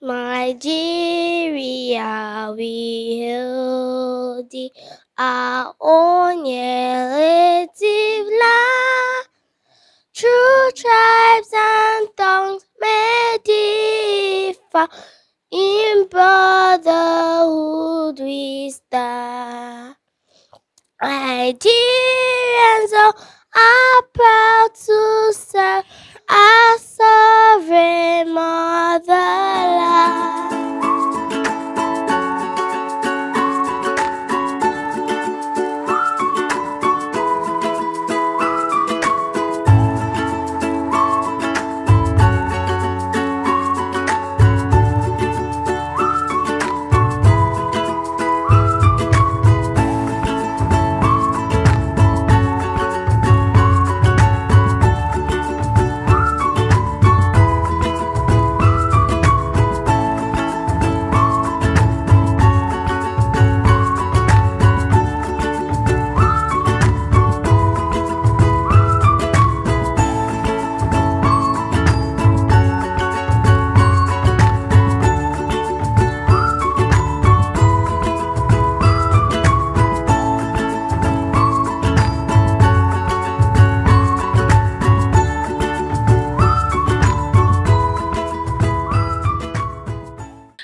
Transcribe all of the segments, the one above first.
Nigeria, we hail thee, our own relative land. True tribes and tongues may differ, in brotherhood we stand. Nigerians are proud to serve our sovereign motherland.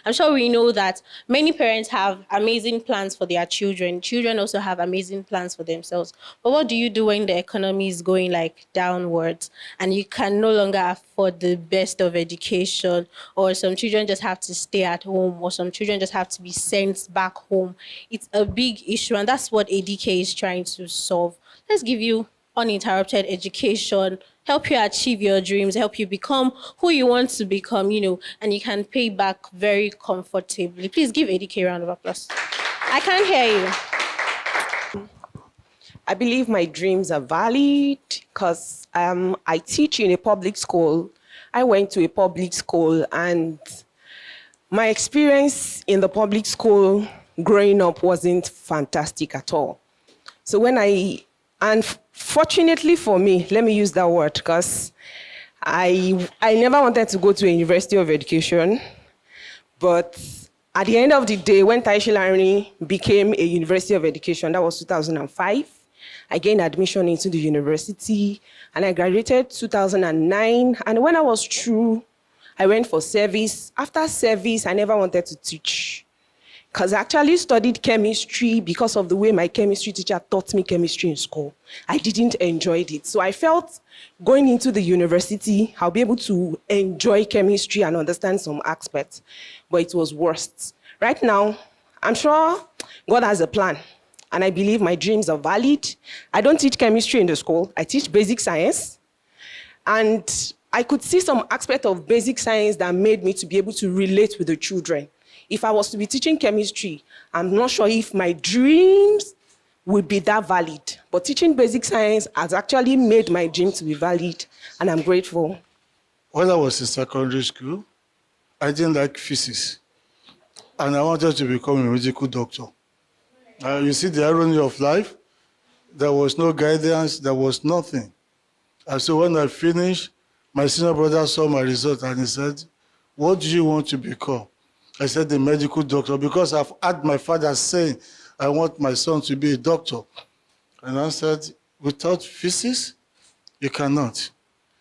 I'm sure we know that many parents have amazing plans for their children. Children also have amazing plans for themselves. But what do you do when the economy is going like downwards and you can no longer afford the best of education, or some children just have to stay at home, or some children just have to be sent back home? It's a big issue, and that's what Edike is trying to solve. Let's give you uninterrupted education, help you achieve your dreams, help you become who you want to become, and you can pay back very comfortably. Please give Edike a round of applause. I can't hear you. I believe my dreams are valid because I teach in a public school. I went to a public school, and my experience in the public school growing up wasn't fantastic at all. So and fortunately for me, let me use that word, because I never wanted to go to a university of education. But at the end of the day, when Taishi Lani became a university of education, that was 2005, I gained admission into the university, and I graduated 2009. And when I was through, I went for service. After service, I never wanted to teach, because I actually studied chemistry because of the way my chemistry teacher taught me chemistry in school. I didn't enjoy it. So I felt going into the university, I'll be able to enjoy chemistry and understand some aspects, but it was worse. Right now, I'm sure God has a plan, and I believe my dreams are valid. I don't teach chemistry in the school. I teach basic science, and I could see some aspect of basic science that made me to be able to relate with the children. If I was to be teaching chemistry, I'm not sure if my dreams would be that valid. But teaching basic science has actually made my dream to be valid, and I'm grateful. When I was in secondary school, I didn't like physics, and I wanted to become a medical doctor. You see the irony of life? There was no guidance, there was nothing. And so when I finished, my senior brother saw my result and he said, "What do you want to become?" I said, "a medical doctor," because I've had my father saying, "I want my son to be a doctor." And I said, "Without physics, you cannot.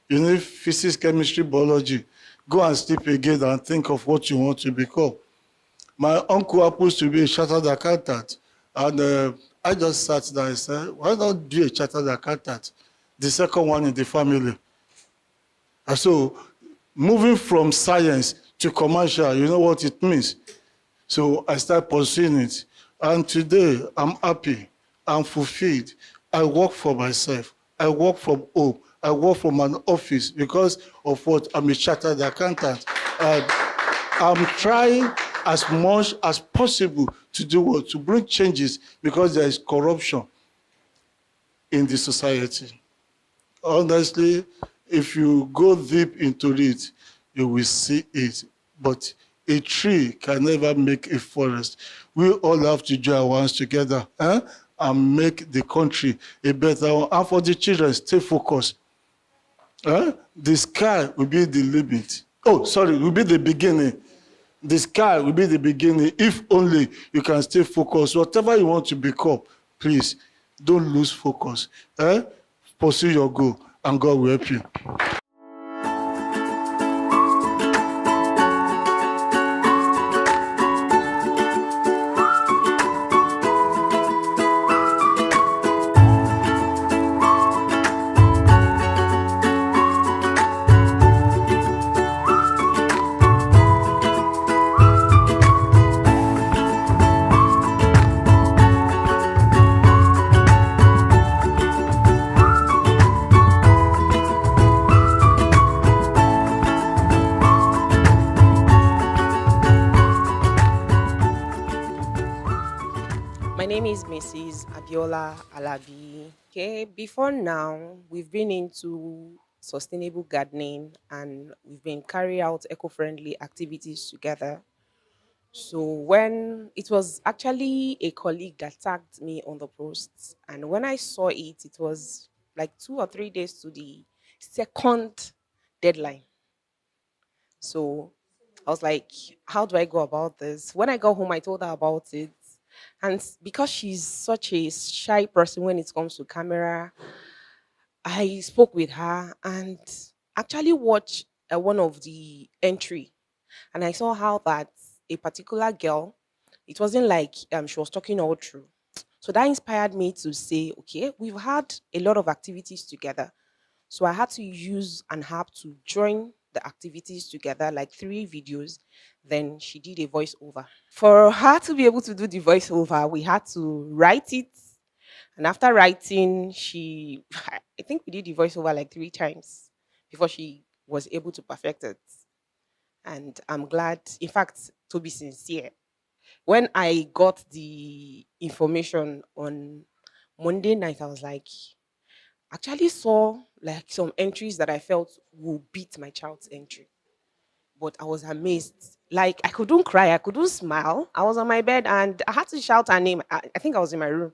You need physics, chemistry, biology. Go and sleep again and think of what you want to become." My uncle happens to be a chartered accountant. And I just sat there and said, "Why not do a chartered accountant? The second one in the family." And so moving from science to commercial, you know what it means. So I started pursuing it. And today, I'm happy, I'm fulfilled. I work for myself. I work from home. I work from an office because of what? I'm a chartered accountant. And I'm trying as much as possible to do what? To bring changes, because there is corruption in the society. Honestly, if you go deep into it, you will see it. But a tree can never make a forest. We all have to join our hands together and make the country a better one. And for the children, stay focused. The sky will be the limit. Will be the beginning. The sky will be the beginning if only you can stay focused. Whatever you want to become, please don't lose focus. Pursue your goal, and God will help you. My name is Mrs. Abiola Alabi. Okay, before now, we've been into sustainable gardening and we've been carrying out eco-friendly activities together. So when it was actually a colleague that tagged me on the post, and when I saw it, it was like 2 or 3 days to the second deadline. So I was like, how do I go about this? When I got home, I told her about it. And because she's such a shy person when it comes to camera, I spoke with her and actually watched one of the entry. And I saw how that a particular girl, it wasn't like she was talking all true. So that inspired me to say, okay, we've had a lot of activities together. So I had to use an app to join the activities together, like 3 videos. Then she did a voiceover. For her to be able to do the voiceover, we had to write it. And after writing, I think we did the voiceover like 3 times before she was able to perfect it. And I'm glad, in fact, to be sincere, when I got the information on Monday night, I was like, actually saw like some entries that I felt will beat my child's entry. But I was amazed. Like I couldn't cry, I couldn't smile. I was on my bed and I had to shout her name. I think I was in my room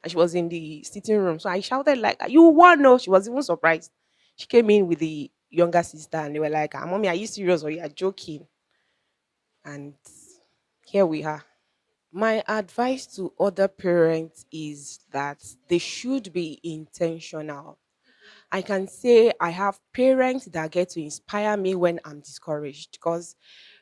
and she was in the sitting room. So I shouted like, "You won!" No, she was even surprised. She came in with the younger sister and they were like, "Ah, mommy, are you serious or you are joking?" And here we are. My advice to other parents is that they should be intentional. I can say I have parents that get to inspire me when I'm discouraged because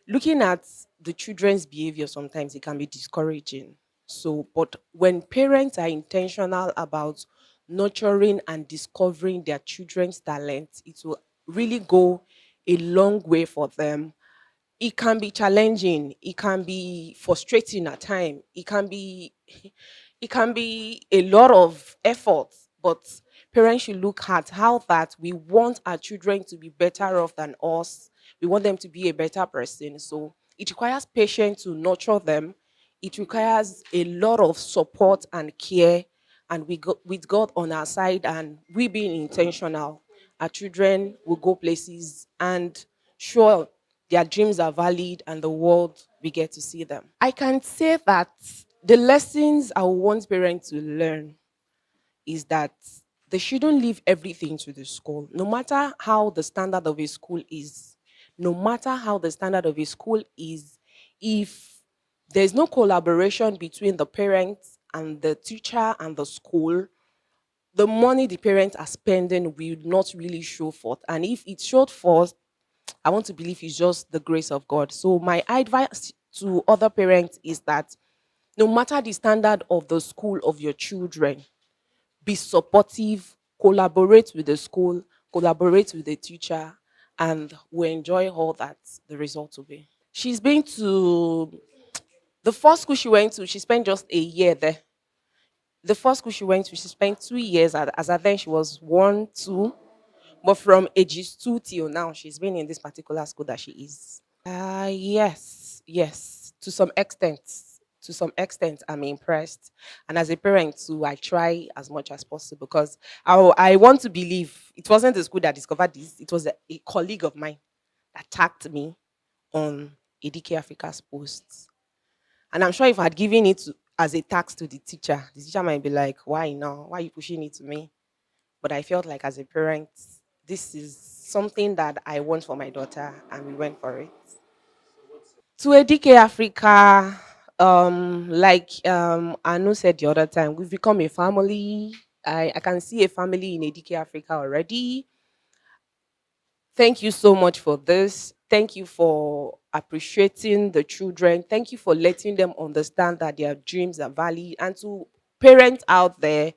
looking at the children's behavior sometimes it can be discouraging. So, but when parents are intentional about nurturing and discovering their children's talent, it will really go a long way for them. It can be challenging, it can be frustrating at times, it can be a lot of effort, but parents should look at how that we want our children to be better off than us. We want them to be a better person. So it requires patience to nurture them. It requires a lot of support and care. And with God on our side and we being intentional, our children will go places and sure their dreams are valid and the world we get to see them. I can say that the lessons I want parents to learn is that they shouldn't leave everything to the school. No matter how the standard of a school is, no matter how the standard of a school is, if there's no collaboration between the parents and the teacher and the school, the money the parents are spending will not really show forth. And if it showed forth, I want to believe it's just the grace of God. So my advice to other parents is that no matter the standard of the school of your children, be supportive, collaborate with the school, collaborate with the teacher, and we enjoy all that the result will be. She's been to the first school she went to, she spent just a year there. The first school she went to, she spent 2 years. As at then, she was 1, 2. But from ages 2 till now, she's been in this particular school that she is. Yes, yes. To some extent, I'm impressed. And as a parent too, I try as much as possible because I want to believe it wasn't the school that discovered this. It was a colleague of mine that tagged me on Edike Africa's posts. And I'm sure if I'd given it as a tax to the teacher might be like, "Why now? Why are you pushing it to me?" But I felt like as a parent, this is something that I want for my daughter, and we went for it. To Edike Africa, like Anu said the other time, we've become a family. I can see a family in Edike Africa already. Thank you so much for this. Thank you for appreciating the children. Thank you for letting them understand that their dreams are valid. And to parents out there,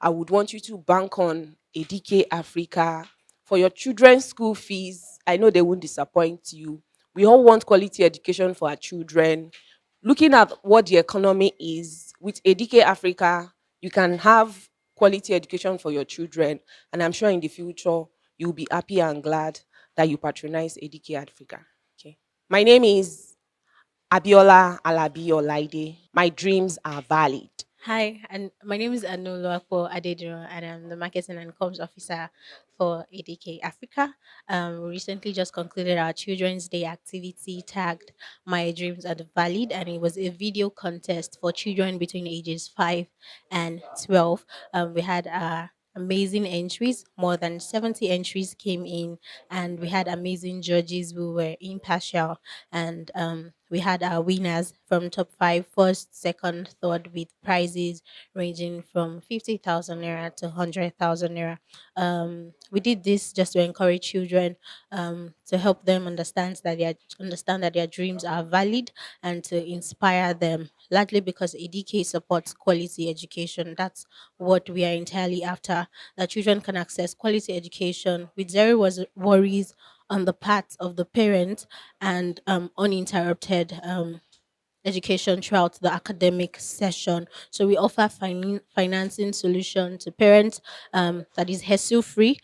I would want you to bank on Edike Africa for your children's school fees. I know they won't disappoint you. We all want quality education for our children. Looking at what the economy is, with Edike Africa, you can have quality education for your children. And I'm sure in the future, you'll be happy and glad that you patronize Edike Africa. Okay. My name is Abiola Alabi Olaide. My dreams are valid. Hi, and my name is Oluwatamilore Adetoro, and I'm the marketing and comms officer for Edike Africa. We recently just concluded our Children's Day activity tagged "My Dreams Are Valid," and it was a video contest for children between ages 5 and 12. We had amazing entries. More than 70 entries came in, and we had amazing judges who were impartial, and we had our winners from top five, first, second, third, with prizes ranging from 50,000 naira to 100,000 naira. We did this just to encourage children, to help them understand that their dreams are valid, and to inspire them. Largely because EDK supports quality education. That's what we are entirely after. That children can access quality education with zero worries on the part of the parent, and uninterrupted education throughout the academic session. So we offer financing solution to parents, that is hassle free,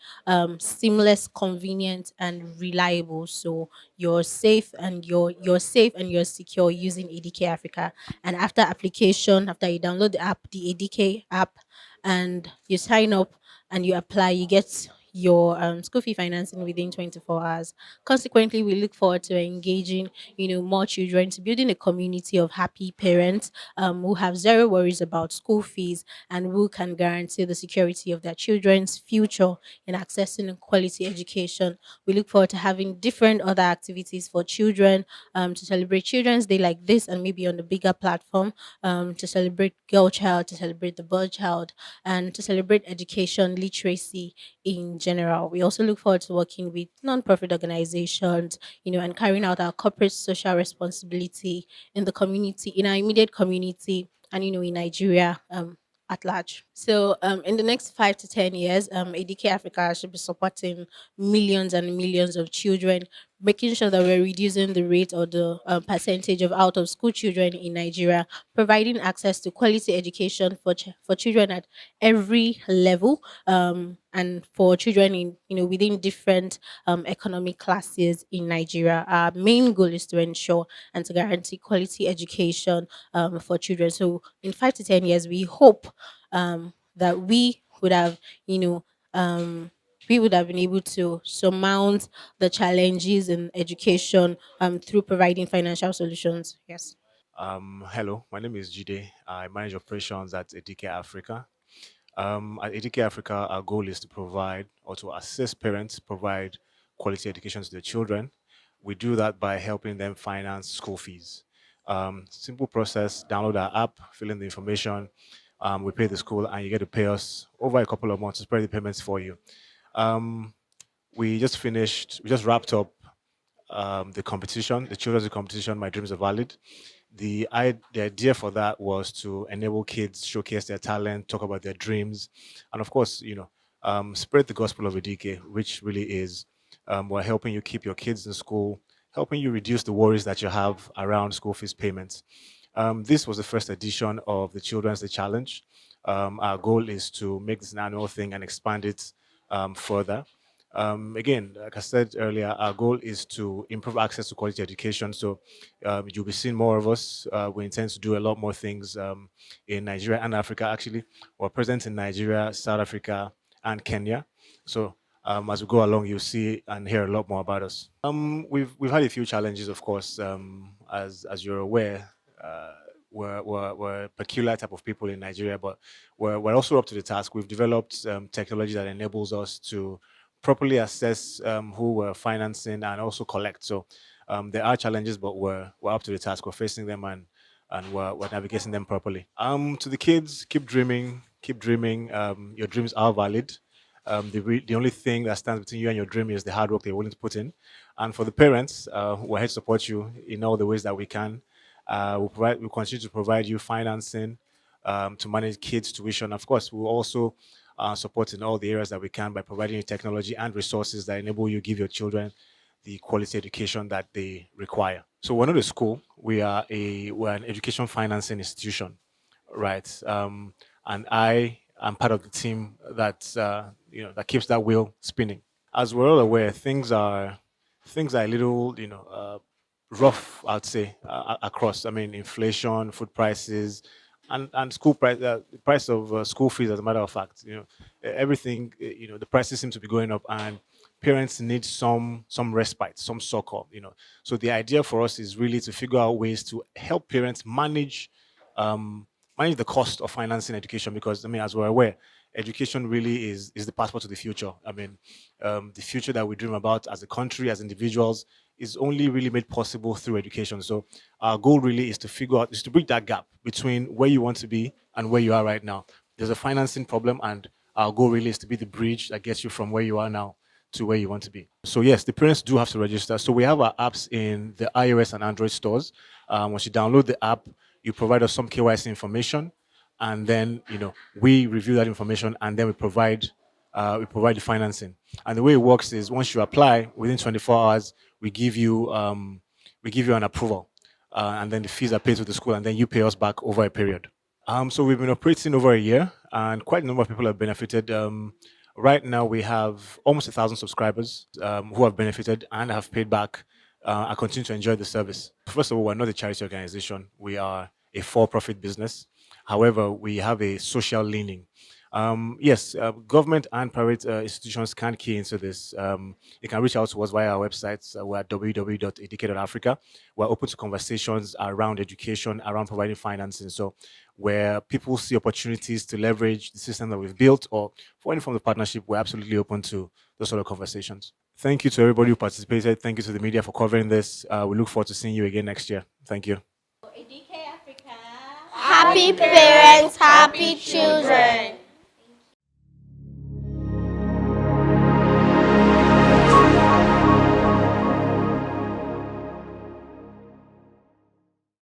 seamless, convenient, and reliable. So you're safe and you're secure using ADK Africa. And after application, after you download the app, the ADK app, and you sign up and you apply, you get your school fee financing within 24 hours. Consequently, we look forward to engaging more children, to building a community of happy parents, who have zero worries about school fees, and who can guarantee the security of their children's future in accessing a quality education. We look forward to having different other activities for children, to celebrate Children's Day like this, and maybe on the bigger platform, to celebrate girl child, to celebrate the boy child, and to celebrate education literacy in general. We also look forward to working with non-profit organizations, and carrying out our corporate social responsibility in the community, in our immediate community, and in Nigeria at large. So, in the next 5 to 10 years, ADK Africa should be supporting millions and millions of children, making sure that we're reducing the rate or the percentage of out of school children in Nigeria, providing access to quality education for children at every level, and for children in within different economic classes in Nigeria. Our main goal is to ensure and to guarantee quality education for children. So in 5 to 10 years, we hope that you know we would have been able to surmount the challenges in education through providing financial solutions. Yes. Hello, my name is Jide. I manage operations at Edike Africa. At Edike Africa, our goal is to provide or to assist parents provide quality education to their children. We do that by helping them finance school fees. Simple process: download our app, fill in the information, we pay the school, and you get to pay us over a couple of months to spread the payments for you. Um, we just wrapped up the competition, the Children's Day competition, My Dreams Are Valid. The idea for that was to enable kids showcase their talent, talk about their dreams, and of course, spread the gospel of Edike, which really is we're helping you keep your kids in school, helping you reduce the worries that you have around school fees payments. This was the first edition of the Children's Day Challenge. Our goal is to make this an annual thing and expand it further. Again, like I said earlier, our goal is to improve access to quality education. So you'll be seeing more of us. We intend to do a lot more things in Nigeria and Africa. Actually, we're present in Nigeria, South Africa, and Kenya. So as we go along, you'll see and hear a lot more about us. We've had a few challenges, of course, as you're aware. We're a peculiar type of people in Nigeria, but we're also up to the task. We've developed technology that enables us to properly assess who we're financing and also collect. So There are challenges, but we're up to the task. We're facing them, and we're navigating them properly. To the kids, keep dreaming, keep dreaming. Your dreams are valid. The only thing that stands between you and your dream is the hard work that you're willing to put in. And for the parents, we're here to support you in all the ways that we can. We'll continue to provide you financing to manage kids' tuition. Of course, we'll also support in all the areas that we can by providing you technology and resources that enable you give your children the quality education that they require. So we're not a school; we're an education financing institution, right? And I am part of the team that that keeps that wheel spinning. As we're all aware, things are a little rough, I'd say, across. I mean, inflation, food prices, and school price, the price of school fees. As a matter of fact, everything. The prices seem to be going up, and parents need some respite, some succor. So the idea for us is really to figure out ways to help parents um, manage the cost of financing education, because I mean, as we're aware, education really is the passport to the future. I mean, the future that we dream about as a country, as individuals, is only really made possible through education. So our goal really is to bridge that gap between where you want to be and where you are right now. There's a financing problem, and our goal really is to be the bridge that gets you from where you are now to where you want to be. So yes, the parents do have to register. So we have our apps in the iOS and Android stores. Once you download the app, you provide us some KYC information, and then we review that information, and then we provide the financing. And the way it works is, once you apply, within 24 hours, we give you an approval, and then the fees are paid to the school, and then you pay us back over a period. So we've been operating over a year, and quite a number of people have benefited. Right now, we have almost 1,000 subscribers who have benefited and have paid back and continue to enjoy the service. First of all, we're not a charity organization. We are a for-profit business. However, we have a social leaning. Yes, government and private institutions can key into this. They can reach out to us via our websites. We're at www.edike.africa. We're open to conversations around education, around providing financing. So where people see opportunities to leverage the system that we've built, or for any form of partnership, we're absolutely open to those sort of conversations. Thank you to everybody who participated. Thank you to the media for covering this. We look forward to seeing you again next year. Thank you. Happy parents, happy children.